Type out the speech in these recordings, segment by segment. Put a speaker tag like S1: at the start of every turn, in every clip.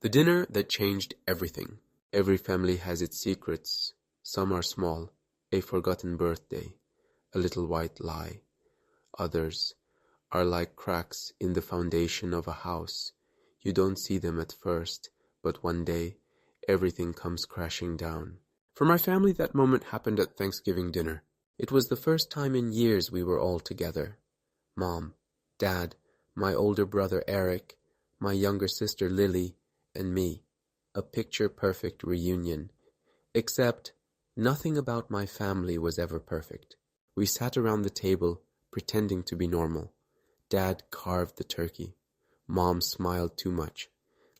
S1: The dinner that changed everything. Every family has its secrets. Some are small, a forgotten birthday, a little white lie. Others are like cracks in the foundation of a house. You don't see them at first, but one day, everything comes crashing down. For my family, that moment happened at Thanksgiving dinner. It was the first time in years we were all together. Mom, Dad, my older brother Eric, my younger sister Lily, and me. A picture-perfect reunion. Except, nothing about my family was ever perfect. We sat around the table, pretending to be normal. Dad carved the turkey. Mom smiled too much.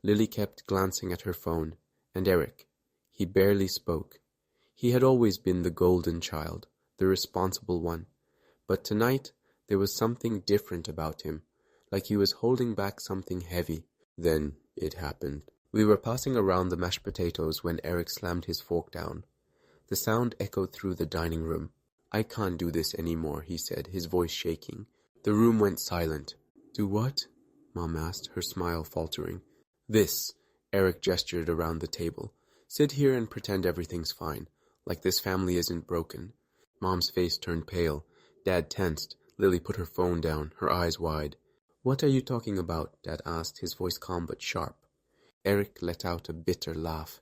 S1: Lily kept glancing at her phone. And Eric, he barely spoke. He had always been the golden child, the responsible one. But tonight, there was something different about him, like he was holding back something heavy. Then it happened. We were passing around the mashed potatoes when Eric slammed his fork down. The sound echoed through the dining room. "I can't do this anymore," he said, his voice shaking. The room went silent. "Do what?" Mom asked, her smile faltering. "This," Eric gestured around the table. "Sit here and pretend everything's fine, like this family isn't broken." Mom's face turned pale. Dad tensed. Lily put her phone down, her eyes wide. "What are you talking about?" Dad asked, his voice calm but sharp. Eric let out a bitter laugh.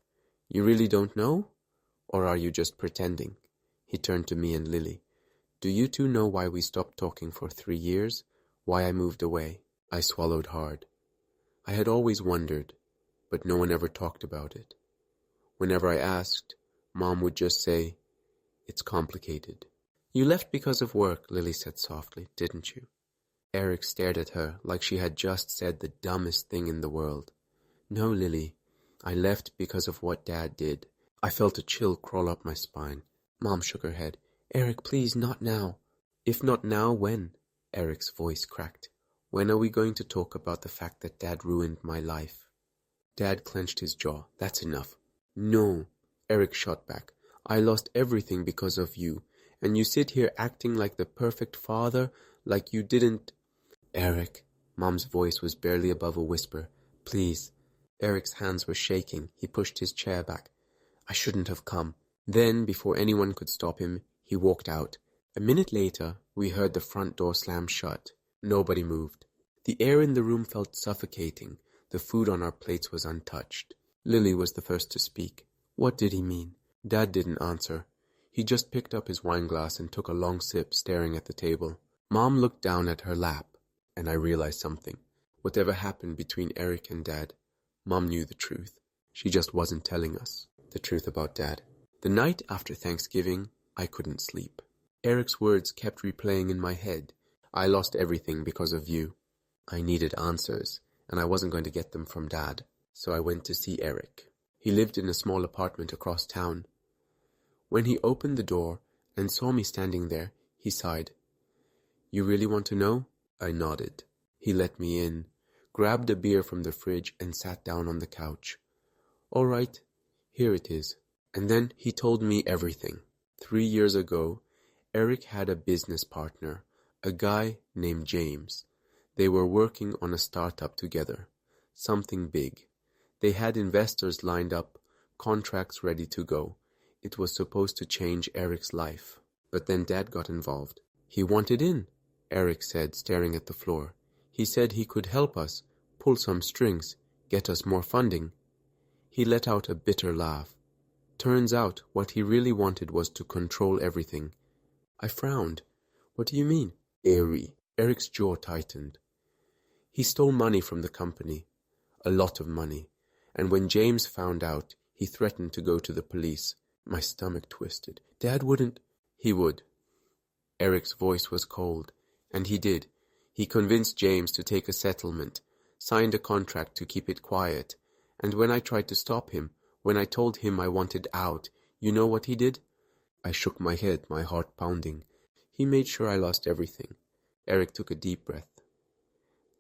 S1: "You really don't know? Or are you just pretending?" He turned to me and Lily. "Do you two know why we stopped talking for 3 years? Why I moved away?" I swallowed hard. I had always wondered, but no one ever talked about it. Whenever I asked, Mom would just say, "It's complicated." "You left because of work," Lily said softly, "didn't you?" Eric stared at her like she had just said the dumbest thing in the world. "No, Lily. I left because of what Dad did." I felt a chill crawl up my spine. Mom shook her head. "Eric, please, not now." "If not now, when?" Eric's voice cracked. "When are we going to talk about the fact that Dad ruined my life?" Dad clenched his jaw. "That's enough." "No," Eric shot back. "I lost everything because of you, and you sit here acting like the perfect father, like you didn't—" "Eric," Mom's voice was barely above a whisper. "Please." Eric's hands were shaking. He pushed his chair back. "I shouldn't have come." Then, before anyone could stop him, he walked out. A minute later, we heard the front door slam shut. Nobody moved. The air in the room felt suffocating. The food on our plates was untouched. Lily was the first to speak. "What did he mean?" Dad didn't answer. He just picked up his wineglass and took a long sip, staring at the table. Mom looked down at her lap, and I realized something. Whatever happened between Eric and Dad, Mom knew the truth. She just wasn't telling us the truth about Dad. The night after Thanksgiving, I couldn't sleep. Eric's words kept replaying in my head. "I lost everything because of you." I needed answers, and I wasn't going to get them from Dad. So I went to see Eric. He lived in a small apartment across town. When he opened the door and saw me standing there, he sighed. "You really want to know?" I nodded. He let me in, grabbed a beer from the fridge and sat down on the couch. "All right, here it is." And then he told me everything. 3 years ago, Eric had a business partner, a guy named James. They were working on a startup together, something big. They had investors lined up, contracts ready to go. It was supposed to change Eric's life. But then Dad got involved. "He wanted in," Eric said, staring at the floor. "He said he could help us, pull some strings, get us more funding." He let out a bitter laugh. Turns out what he really wanted was to control everything. I frowned. "What do you mean?" "Airy." Eric's jaw tightened. "He stole money from the company. A lot of money. And when James found out, he threatened to go to the police." My stomach twisted. "Dad wouldn't—" "He would." Eric's voice was cold. "And he did. He convinced James to take a settlement, signed a contract to keep it quiet. And when I tried to stop him, when I told him I wanted out, you know what he did?" I shook my head, my heart pounding. "He made sure I lost everything." Eric took a deep breath.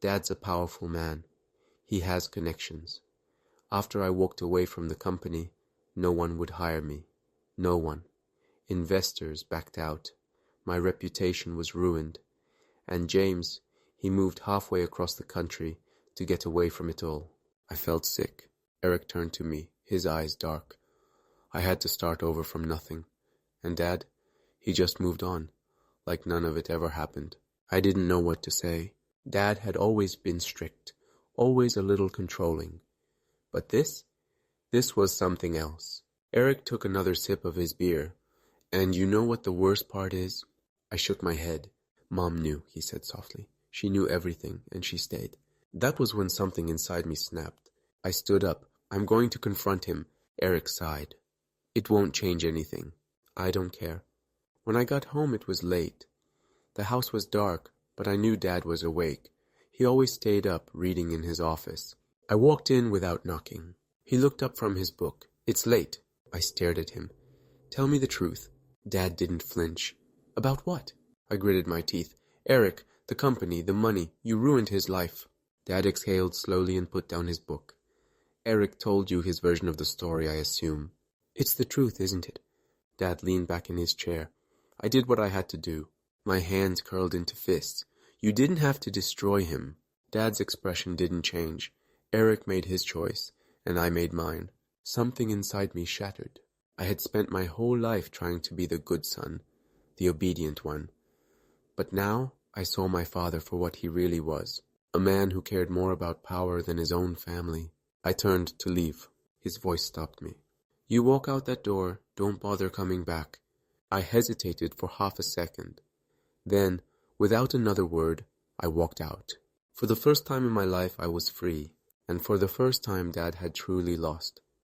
S1: "Dad's a powerful man. He has connections. After I walked away from the company, no one would hire me. No one. Investors backed out. My reputation was ruined. And James, he moved halfway across the country to get away from it all." I felt sick. Eric turned to me, his eyes dark. I had to start over from nothing. And Dad? He just moved on, like none of it ever happened. I didn't know what to say. Dad had always been strict, always a little controlling. But this was something else. Eric took another sip of his beer. And you know what the worst part is? I shook my head. Mom knew, he said softly. She knew everything, and she stayed. That was when something inside me snapped. I stood up. I'm going to confront him. Eric sighed. It won't change anything. I don't care. When I got home, it was late. The house was dark, but I knew Dad was awake. He always stayed up, reading in his office. I walked in without knocking. He looked up from his book. It's late. I stared at him. Tell me the truth. Dad didn't flinch. About what? I gritted my teeth. Eric, the company, the money, you ruined his life. Dad exhaled slowly and put down his book. Eric told you his version of the story, I assume. It's the truth, isn't it? Dad leaned back in his chair. I did what I had to do. My hands curled into fists. You didn't have to destroy him. Dad's expression didn't change. Eric made his choice, and I made mine. Something inside me shattered. I had spent my whole life trying to be the good son, the obedient one. But now I saw my father for what he really was, a man who cared more about power than his own family. I turned to leave. His voice stopped me. You walk out that door, don't bother coming back. I hesitated for half a second. Then, without another word, I walked out. For the first time in my life I was free, and for the first time Dad had truly lost.